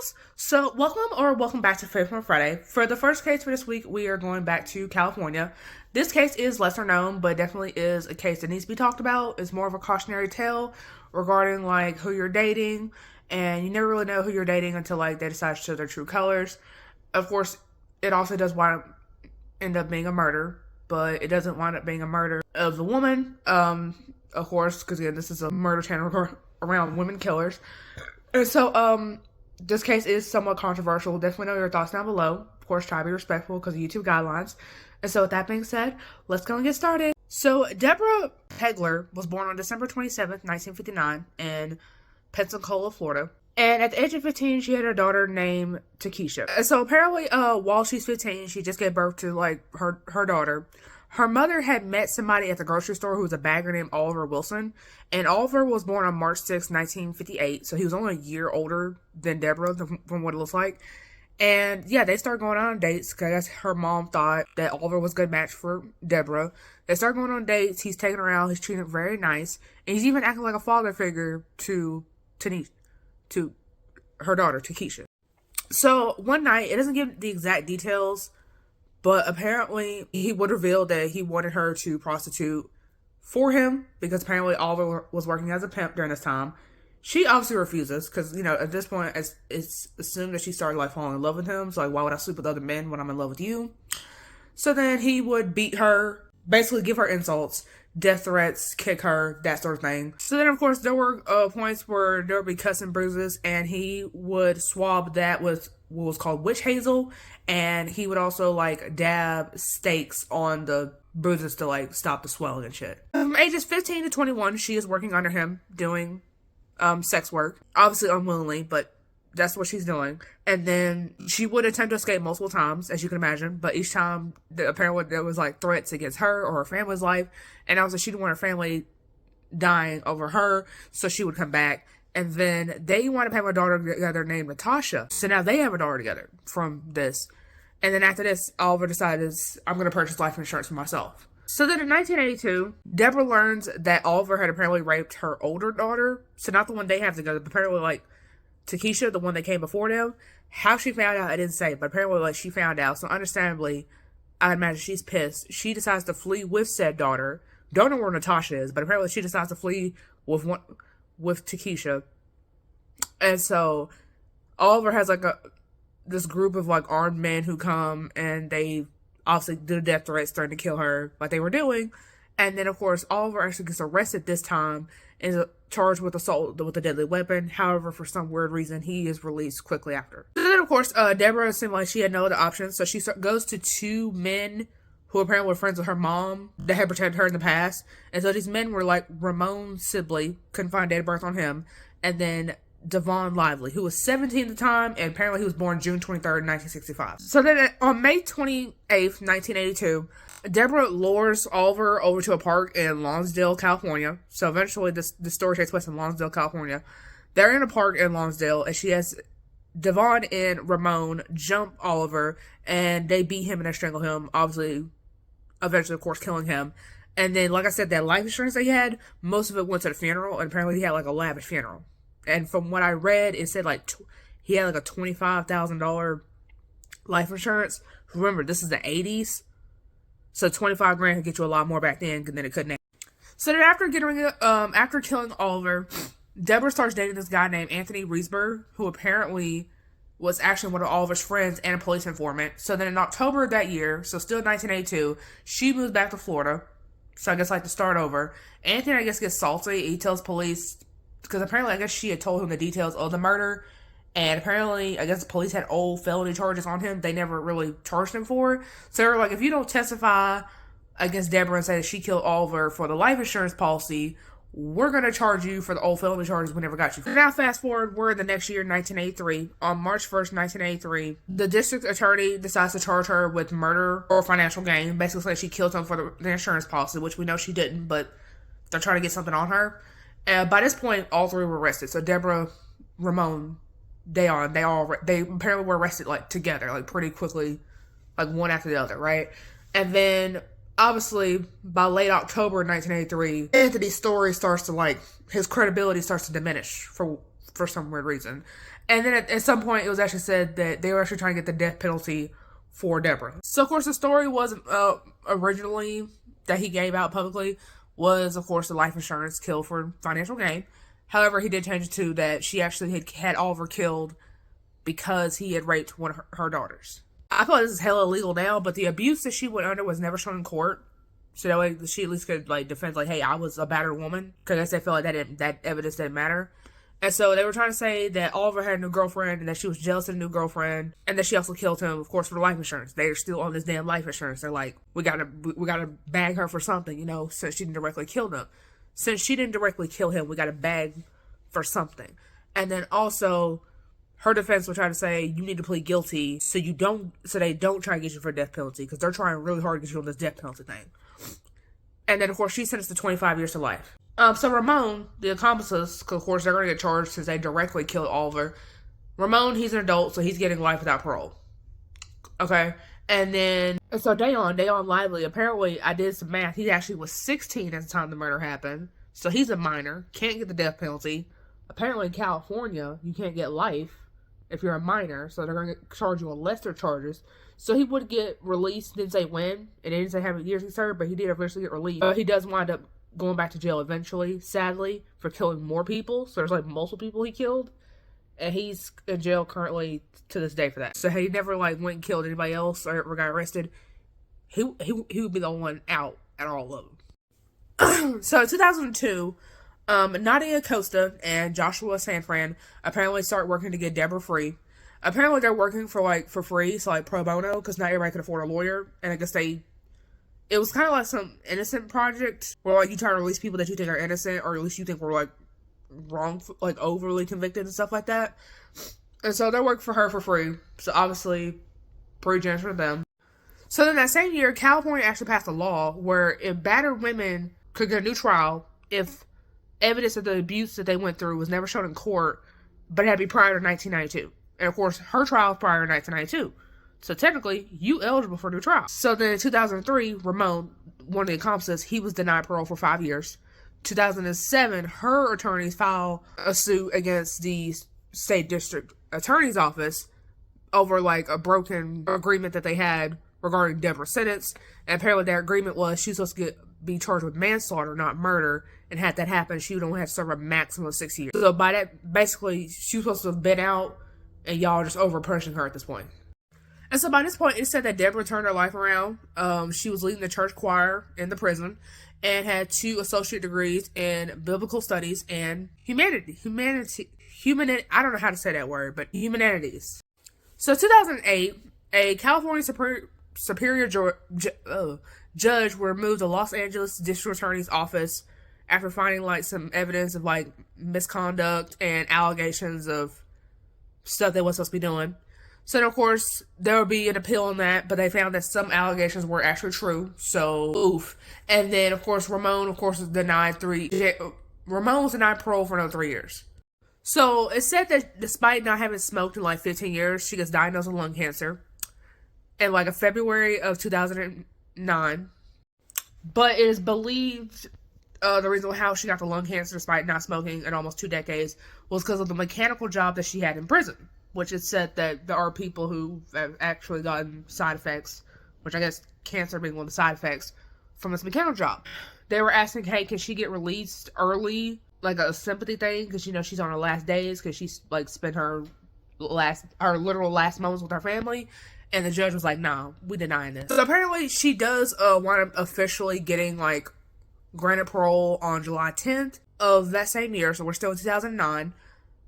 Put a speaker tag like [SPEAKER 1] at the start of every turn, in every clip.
[SPEAKER 1] whonwas. So welcome back to Faith on Friday. For the first case for this week, we are going back to California. This case is lesser known, but definitely is a case that needs to be talked about. It's more of a cautionary tale regarding like who you're dating, and you never really know who you're dating until like they decide to show their true colors. Of course, it also does end up being a murder, but it doesn't wind up being a murder of the woman. Of course, because again, this is a murder channel around women killers. And so, this case is somewhat controversial. Definitely know your thoughts down below. Of course, try to be respectful because of YouTube guidelines. And so, with that being said, let's go and get started. So, Deborah Peagler was born on December 27th, 1959 in Pensacola, Florida. And at the age of 15, she had a daughter named Takesha. And so, apparently, while she's 15, she just gave birth to, like, her daughter. Her mother had met somebody at the grocery store who was a bagger named Oliver Wilson. And Oliver was born on March 6, 1958. So he was only a year older than Deborah, from what it looks like. And yeah, they started going on dates because I guess her mom thought that Oliver was a good match for Deborah. They started going on dates. He's taking her out. He's treating her very nice. And he's even acting like a father figure to her daughter, Takesha. So one night, it doesn't give the exact details, but apparently, he would reveal that he wanted her to prostitute for him because apparently Oliver was working as a pimp during this time. She obviously refuses because, you know, at this point, it's assumed that she started, like, falling in love with him. So, like, why would I sleep with other men when I'm in love with you? So then he would beat her, basically give her insults, death threats, kick her, that sort of thing. So then, of course, there were points where there would be cuts and bruises, and he would swab that with what was called witch hazel, and he would also, like, dab stakes on the bruises to, like, stop the swelling and shit. From ages 15 to 21, she is working under him, doing sex work. Obviously unwillingly, but that's what she's doing. And then she would attempt to escape multiple times, as you can imagine, but each time, apparently there was, like, threats against her or her family's life, and also she didn't want her family dying over her, so she would come back. And then they wound up having a daughter together named Natasha. So now they have a daughter together from this. And then after this, Oliver decides, I'm going to purchase life insurance for myself. So then in 1982, Deborah learns that Oliver had apparently raped her older daughter. So not the one they have together, but apparently, like, Takesha, the one that came before them. How she found out, I didn't say, but apparently, like, she found out. So understandably, I imagine she's pissed. She decides to flee with said daughter. Don't know where Natasha is, but apparently she decides to flee with Takesha. And so Oliver has like this group of like armed men who come, and they obviously do death threats, threatening to kill her like they were doing. And then of course Oliver actually gets arrested this time and is charged with assault with a deadly weapon. However, for some weird reason, he is released quickly after. And then of course Deborah seemed like she had no other options, so she goes to two men who apparently were friends with her mom that had protected her in the past. And so these men were like Ramon Sibley, couldn't find date of birth on him, and then Devon Lively, who was 17 at the time, and apparently he was born June 23rd, 1965. So then on May 28th, 1982, Deborah lures Oliver over to a park in Lonsdale, California. So eventually the story takes place in Lonsdale, California. They're in a park in Lonsdale, and she has Devon and Ramon jump Oliver, and they beat him and they strangle him, obviously, eventually, of course, killing him. And then, like I said, that life insurance that he had, most of it went to the funeral, and apparently he had, like, a lavish funeral. And from what I read, it said, like, he had, like, a $25,000 life insurance. Remember, this is the 80s. So $25 grand could get you a lot more back then than it could now. So then after killing Oliver, Deborah starts dating this guy named Anthony Reesberg, who apparently was actually one of Oliver's friends and a police informant. So then in October of that year, so still 1982, she moves back to Florida. So I guess, like, to start over. Anthony, I guess, gets salty. He tells police, because apparently, I guess she had told him the details of the murder, and apparently, I guess the police had old felony charges on him they never really charged him for. So they were like, if you don't testify against Deborah and say that she killed Oliver for the life insurance policy, we're going to charge you for the old felony charges we never got you. Now, fast forward, we're in the next year, 1983. On March 1st, 1983, the district attorney decides to charge her with murder or financial gain, basically saying she killed him for the insurance policy, which we know she didn't, but they're trying to get something on her. By this point, all three were arrested. So Deborah, Ramon, they apparently were arrested, like, together, like, pretty quickly, like, one after the other, right? And then obviously, by late October 1983, Anthony's story starts to, like, his credibility starts to diminish, for for some weird reason. And then at some point, it was actually said that they were actually trying to get the death penalty for Deborah. So, of course, the story was originally that he gave out publicly was, of course, the life insurance kill for financial gain. However, he did change it to that she actually had Oliver killed because he had raped one of her daughters. I feel like this is hella illegal now, but the abuse that she went under was never shown in court. So that way she at least could like defend like, hey, I was a battered woman. Because I guess they felt like that evidence didn't matter. And so they were trying to say that Oliver had a new girlfriend and that she was jealous of the new girlfriend and that she also killed him, of course, for the life insurance. They're still on this damn life insurance. They're like, we gotta bag her for something, you know, since she didn't directly kill him. Since she didn't directly kill him, we gotta bag for something. And then also, her defense will try to say you need to plead guilty so they don't try to get you for a death penalty because they're trying really hard to get you on this death penalty thing. And then, of course, she's sentenced to 25 years to life. So Ramon, the accomplices, because of course they're going to get charged since they directly killed Oliver. Ramon, he's an adult, so he's getting life without parole. Okay? And then, so Dayon Lively, apparently, I did some math. He actually was 16 at the time the murder happened. So he's a minor, can't get the death penalty. Apparently in California, you can't get life if you're a minor, so they're going to charge you on lesser charges. So he would get released, didn't say when, and it didn't say how many years he served, but he did eventually get released. He does wind up going back to jail eventually, sadly, for killing more people. So there's like multiple people he killed, and he's in jail currently to this day for that. So he never like went and killed anybody else or ever got arrested. He would be the one out at all of them. So in 2002, Nadia Costa and Joshua Sanfran apparently start working to get Deborah free. Apparently they're working for free, so like pro bono, because not everybody can afford a lawyer. And I guess it was kind of like some innocent project where like you try to release people that you think are innocent, or at least you think were like wrong, like overly convicted and stuff like that. And so they work for her for free. So obviously, pretty generous for them. So then that same year, California actually passed a law where if battered women could get a new trial if evidence of the abuse that they went through was never shown in court, but it had to be prior to 1992. And of course, her trial was prior to 1992. So technically, you eligible for a new trial. So then in 2003, Ramon, one of the accomplices, he was denied parole for 5 years. 2007, her attorneys filed a suit against the state district attorney's office over like a broken agreement that they had regarding Deborah's sentence. And apparently their agreement was she was supposed to be charged with manslaughter, not murder. And had that happen, she would only have to serve a maximum of 6 years. So by that, basically, she was supposed to have been out, and y'all just over pushing her at this point. And so by this point, it said that Deborah turned her life around. She was leading the church choir in the prison and had 2 associate degrees in biblical studies and humanity. I don't know how to say that word, but humanities. So 2008, a California superior judge removed the Los Angeles District Attorney's office after finding like some evidence of like misconduct and allegations of stuff they wasn't supposed to be doing. So then, of course, there would be an appeal on that, but they found that some allegations were actually true. So, oof. And then, of course, Ramon, was denied parole for another 3 years. So it said that despite not having smoked in like 15 years, she gets diagnosed with lung cancer in like February of 2009. But it is believed the reason how she got the lung cancer despite not smoking in almost 2 decades was because of the mechanical job that she had in prison, which is said that there are people who have actually gotten side effects, which I guess cancer being one of the side effects, from this mechanical job. They were asking, hey, can she get released early, like a sympathy thing, because, you know, she's on her last days, because she's, like, spent her literal last moments with her family, and the judge was like, nah, we denying this. So apparently she does wind up officially getting, like, granted parole on July 10th of that same year, so we're still in 2009.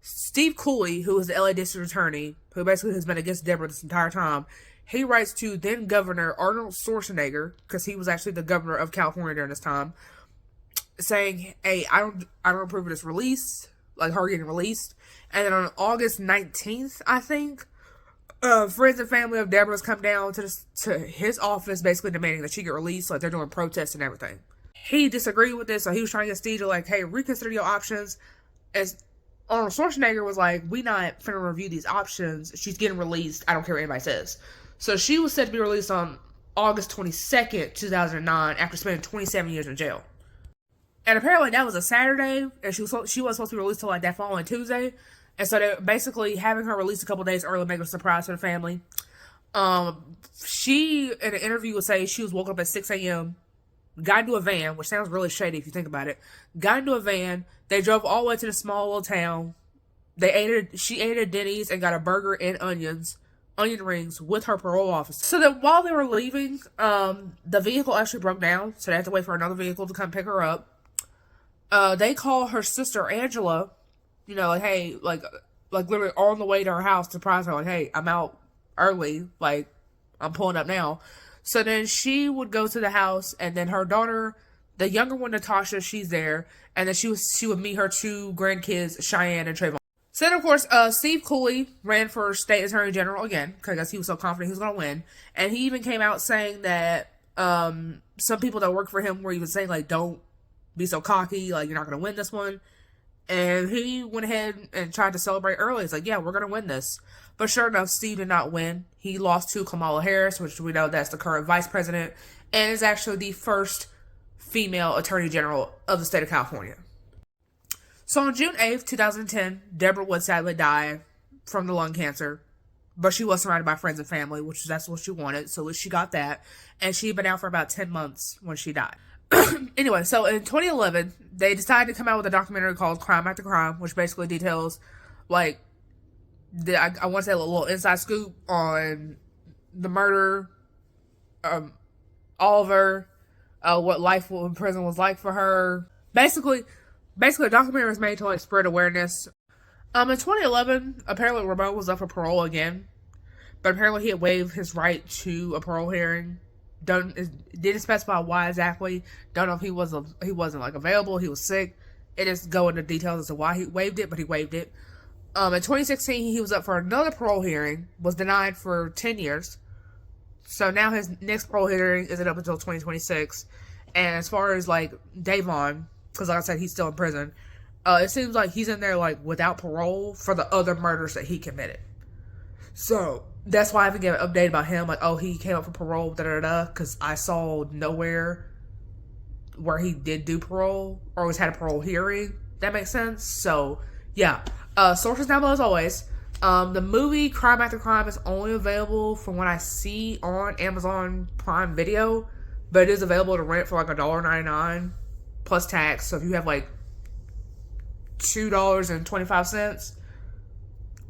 [SPEAKER 1] Steve Cooley, who is the LA District Attorney, who basically has been against Deborah this entire time, he writes to then Governor Arnold Schwarzenegger, because he was actually the governor of California during this time, saying, hey, I don't approve of this release, like her getting released. And then on August 19th, I think, friends and family of Deborah's come down to his office, basically demanding that she get released, like they're doing protests and everything. He disagreed with this, so he was trying to get Steve to like, hey, reconsider your options. As Arnold Schwarzenegger was like, we not finna review these options. She's getting released. I don't care what anybody says. So she was said to be released on August 22nd, 2009, after spending 27 years in jail. And apparently that was a Saturday, and she was supposed to be released till like that following Tuesday. And so they're basically having her released a couple days early, make a surprise for the family. She, in an interview, would say she was woke up at 6 a.m., got into a van, which sounds really shady if you think about it. Got into a van. They drove all the way to the small little town. She ate at Denny's and got a burger and onion rings with her parole officer. So that while they were leaving, the vehicle actually broke down, so they had to wait for another vehicle to come pick her up. They call her sister Angela, you know, like, hey, like literally on the way to her house to surprise her, like, hey, I'm out early, like, I'm pulling up now. So then she would go to the house, and then her daughter, the younger one, Natasha, she's there, and then she would meet her two grandkids, Cheyenne and Trayvon. So then, of course, Steve Cooley ran for state attorney general again, because he was so confident he was going to win. And he even came out saying that some people that work for him were even saying, like, don't be so cocky, like, you're not going to win this one. And he went ahead and tried to celebrate early. He's like, yeah, we're going to win this. But sure enough, Steve did not win. He lost to Kamala Harris, which we know that's the current vice president, and is actually the first female attorney general of the state of California. So on June 8th, 2010, Deborah would sadly die from the lung cancer. But she was surrounded by friends and family, that's what she wanted. So at least she got that. And she'd been out for about 10 months when she died. Anyway, so in 2011, they decided to come out with a documentary called Crime After Crime, which basically details, like, I want to say a little inside scoop on the murder, Oliver, what life in prison was like for her. Basically, a documentary was made to, like, spread awareness. In 2011, apparently Ramon was up for parole again, but apparently he had waived his right to a parole hearing. Didn't specify why exactly. Don't know if he wasn't like available, he was sick. It doesn't go into details as to why he waived it, but he waived it. In 2016, he was up for another parole hearing, was denied for 10 years. So now his next parole hearing isn't up until 2026. And as far as, like, Davon, because like I said, he's still in prison, it seems like he's in there, like, without parole for the other murders that he committed. So that's why I haven't given an update about him, like, oh, he came up for parole, because I saw nowhere where he did do parole, or always had a parole hearing. That makes sense? So, yeah. Sources down below as always. The movie Crime After Crime is only available from what I see on Amazon Prime Video, but it is available to rent for like $1.99 plus tax. So if you have like $2.25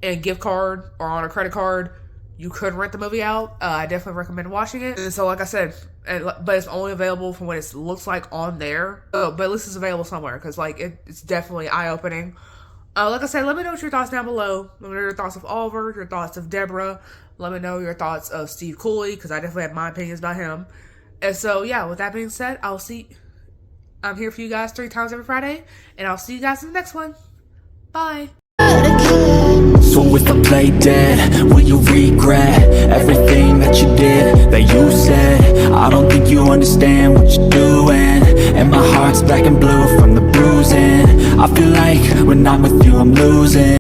[SPEAKER 1] and gift card or on a credit card, you could rent the movie out. I definitely recommend watching it. And so like I said, but it's only available from what it looks like on there. But at least it's available somewhere, because like it's definitely eye-opening. Like I said, let me know what your thoughts down below. Let me know your thoughts of Oliver, your thoughts of Deborah. Let me know your thoughts of Steve Cooley, because I definitely have my opinions about him. And so, yeah, with that being said, I'm here for you guys 3 times every Friday, and I'll see you guys in the next one. Bye.
[SPEAKER 2] So if I play dead, will you regret everything that you did, that you said? I don't think you understand what you're doing, and my heart's black and blue from the bruising. I feel like when I'm with you I'm losing.